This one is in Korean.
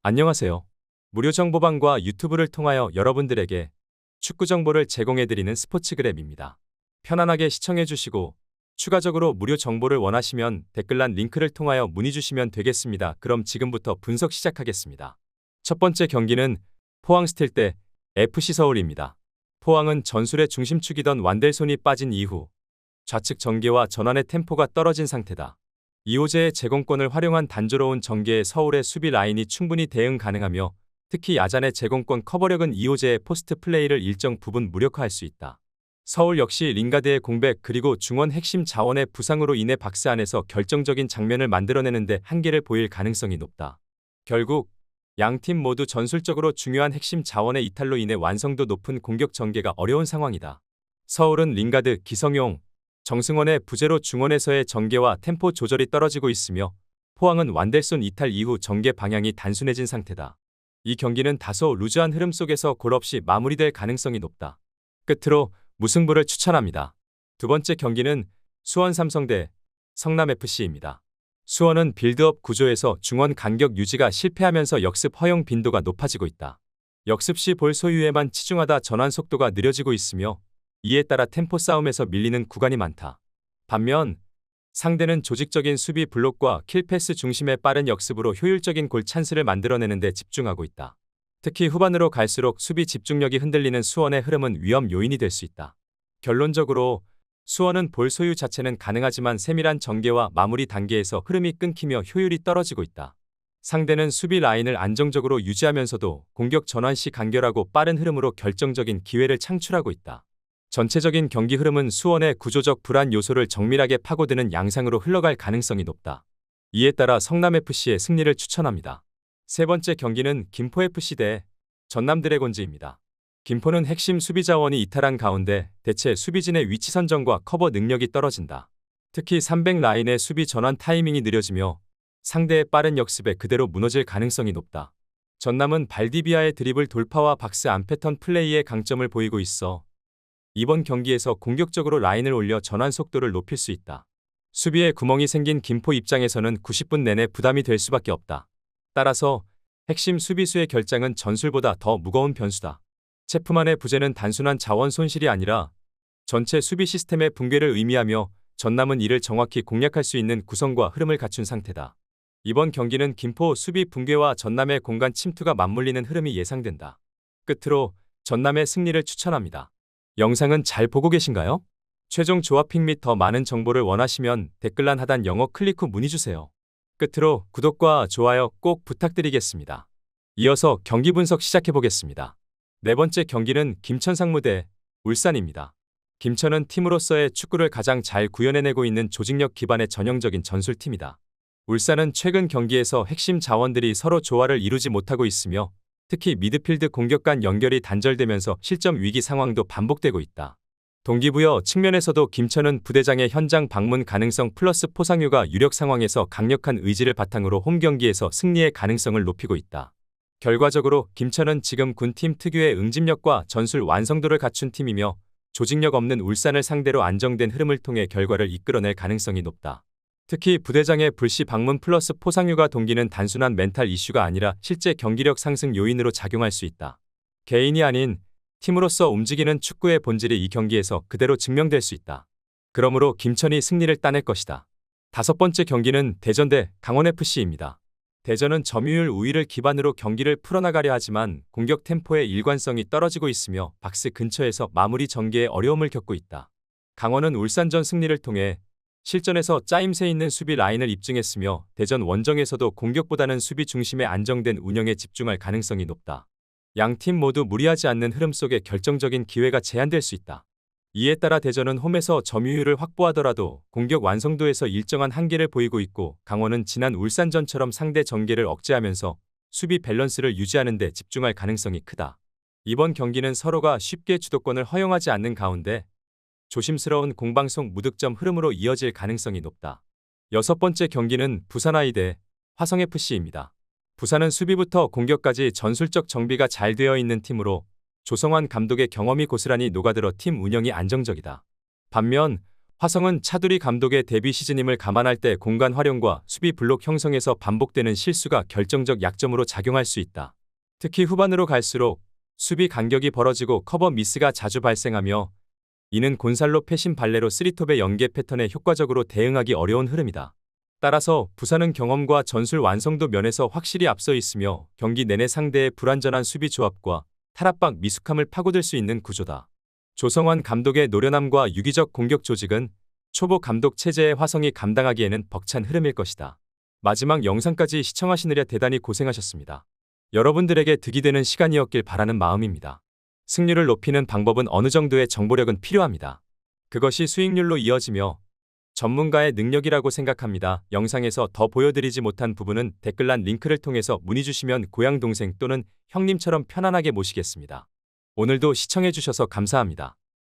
안녕하세요. 무료 정보방과 유튜브를 통하여 여러분들에게 축구 정보를 제공해드리는 스포츠그램입니다. 편안하게 시청해주시고 추가적으로 무료 정보를 원하시면 댓글란 링크를 통하여 문의 주시면 되겠습니다. 그럼 지금부터 분석 시작하겠습니다. 첫 번째 경기는 포항 스틸 대 FC 서울입니다. 포항은 전술의 중심축이던 완델손이 빠진 이후 좌측 전개와 전환의 템포가 떨어진 상태다. 이호재의 제공권을 활용한 단조로운 전개에 서울의 수비 라인이 충분히 대응 가능하며 특히 야잔의 제공권 커버력은 이호재의 포스트 플레이를 일정 부분 무력화할 수 있다. 서울 역시 링가드의 공백 그리고 중원 핵심 자원의 부상으로 인해 박스 안에서 결정적인 장면을 만들어내는데 한계를 보일 가능성이 높다. 결국 양팀 모두 전술적으로 중요한 핵심 자원의 이탈로 인해 완성도 높은 공격 전개가 어려운 상황이다. 서울은 링가드, 기성용, 정승원의 부재로 중원에서의 전개와 템포 조절이 떨어지고 있으며 포항은 완델손 이탈 이후 전개 방향이 단순해진 상태다. 이 경기는 다소 루즈한 흐름 속에서 골 없이 마무리될 가능성이 높다. 끝으로 무승부를 추천합니다. 두 번째 경기는 수원 삼성 대 성남FC입니다. 수원은 빌드업 구조에서 중원 간격 유지가 실패하면서 역습 허용 빈도가 높아지고 있다. 역습 시 볼 소유에만 치중하다 전환 속도가 느려지고 있으며 이에 따라 템포 싸움에서 밀리는 구간이 많다. 반면 상대는 조직적인 수비 블록과 킬패스 중심의 빠른 역습으로 효율적인 골 찬스를 만들어내는 데 집중하고 있다. 특히 후반으로 갈수록 수비 집중력이 흔들리는 수원의 흐름은 위험 요인이 될 수 있다. 결론적으로 수원은 볼 소유 자체는 가능하지만 세밀한 전개와 마무리 단계에서 흐름이 끊기며 효율이 떨어지고 있다. 상대는 수비 라인을 안정적으로 유지하면서도 공격 전환 시 간결하고 빠른 흐름으로 결정적인 기회를 창출하고 있다. 전체적인 경기 흐름은 수원의 구조적 불안 요소를 정밀하게 파고드는 양상으로 흘러갈 가능성이 높다. 이에 따라 성남FC의 승리를 추천합니다. 세 번째 경기는 김포FC 대 전남드래곤즈입니다. 김포는 핵심 수비 자원이 이탈한 가운데 대체 수비진의 위치 선정과 커버 능력이 떨어진다. 특히 300 라인의 수비 전환 타이밍이 느려지며 상대의 빠른 역습에 그대로 무너질 가능성이 높다. 전남은 발디비아의 드리블 돌파와 박스 안 패턴 플레이에 강점을 보이고 있어 이번 경기에서 공격적으로 라인을 올려 전환 속도를 높일 수 있다. 수비에 구멍이 생긴 김포 입장에서는 90분 내내 부담이 될 수밖에 없다. 따라서 핵심 수비수의 결장은 전술보다 더 무거운 변수다. 체프만의 부재는 단순한 자원 손실이 아니라 전체 수비 시스템의 붕괴를 의미하며 전남은 이를 정확히 공략할 수 있는 구성과 흐름을 갖춘 상태다. 이번 경기는 김포 수비 붕괴와 전남의 공간 침투가 맞물리는 흐름이 예상된다. 끝으로 전남의 승리를 추천합니다. 영상은 잘 보고 계신가요? 최종 조합픽 및 더 많은 정보를 원하시면 댓글란 하단 영어 클릭 후 문의주세요. 끝으로 구독과 좋아요 꼭 부탁드리겠습니다. 이어서 경기 분석 시작해보겠습니다. 네 번째 경기는 김천 상무 대 울산입니다. 김천은 팀으로서의 축구를 가장 잘 구현해내고 있는 조직력 기반의 전형적인 전술팀이다. 울산은 최근 경기에서 핵심 자원들이 서로 조화를 이루지 못하고 있으며 특히 미드필드 공격 간 연결이 단절되면서 실점 위기 상황도 반복되고 있다. 동기부여 측면에서도 김천은 부대장의 현장 방문 가능성 플러스 포상유가 유력 상황에서 강력한 의지를 바탕으로 홈 경기에서 승리의 가능성을 높이고 있다. 결과적으로 김천은 지금 군팀 특유의 응집력과 전술 완성도를 갖춘 팀이며 조직력 없는 울산을 상대로 안정된 흐름을 통해 결과를 이끌어낼 가능성이 높다. 특히 부대장의 불시 방문 플러스 포상유가 동기는 단순한 멘탈 이슈가 아니라 실제 경기력 상승 요인으로 작용할 수 있다. 개인이 아닌 팀으로서 움직이는 축구의 본질이 이 경기에서 그대로 증명될 수 있다. 그러므로 김천이 승리를 따낼 것이다. 다섯 번째 경기는 대전 대 강원FC입니다. 대전은 점유율 우위를 기반으로 경기를 풀어나가려 하지만 공격 템포의 일관성이 떨어지고 있으며 박스 근처에서 마무리 전개에 어려움을 겪고 있다. 강원은 울산전 승리를 통해 실전에서 짜임새 있는 수비 라인을 입증했으며 대전 원정에서도 공격보다는 수비 중심의 안정된 운영에 집중할 가능성이 높다. 양팀 모두 무리하지 않는 흐름 속에 결정적인 기회가 제한될 수 있다. 이에 따라 대전은 홈에서 점유율을 확보하더라도 공격 완성도에서 일정한 한계를 보이고 있고 강원은 지난 울산전처럼 상대 전개를 억제하면서 수비 밸런스를 유지하는 데 집중할 가능성이 크다. 이번 경기는 서로가 쉽게 주도권을 허용하지 않는 가운데 조심스러운 공방송 무득점 흐름으로 이어질 가능성이 높다. 여섯 번째 경기는 부산 대 화성FC입니다. 부산은 수비부터 공격까지 전술적 정비가 잘 되어 있는 팀으로 조성환 감독의 경험이 고스란히 녹아들어 팀 운영이 안정적이다. 반면 화성은 차두리 감독의 데뷔 시즌임을 감안할 때 공간 활용과 수비 블록 형성에서 반복되는 실수가 결정적 약점으로 작용할 수 있다. 특히 후반으로 갈수록 수비 간격이 벌어지고 커버 미스가 자주 발생하며 이는 곤살로 패신 발레로 3톱의 연계 패턴에 효과적으로 대응하기 어려운 흐름이다. 따라서 부산은 경험과 전술 완성도 면에서 확실히 앞서 있으며 경기 내내 상대의 불완전한 수비 조합과 탈압박 미숙함을 파고들 수 있는 구조다. 조성환 감독의 노련함과 유기적 공격 조직은 초보 감독 체제의 화성이 감당하기에는 벅찬 흐름일 것이다. 마지막 영상까지 시청하시느라 대단히 고생하셨습니다. 여러분들에게 득이 되는 시간이었길 바라는 마음입니다. 승률을 높이는 방법은 어느 정도의 정보력은 필요합니다. 그것이 수익률로 이어지며 전문가의 능력이라고 생각합니다. 영상에서 더 보여드리지 못한 부분은 댓글란 링크를 통해서 문의 주시면 고향 동생 또는 형님처럼 편안하게 모시겠습니다. 오늘도 시청해주셔서 감사합니다.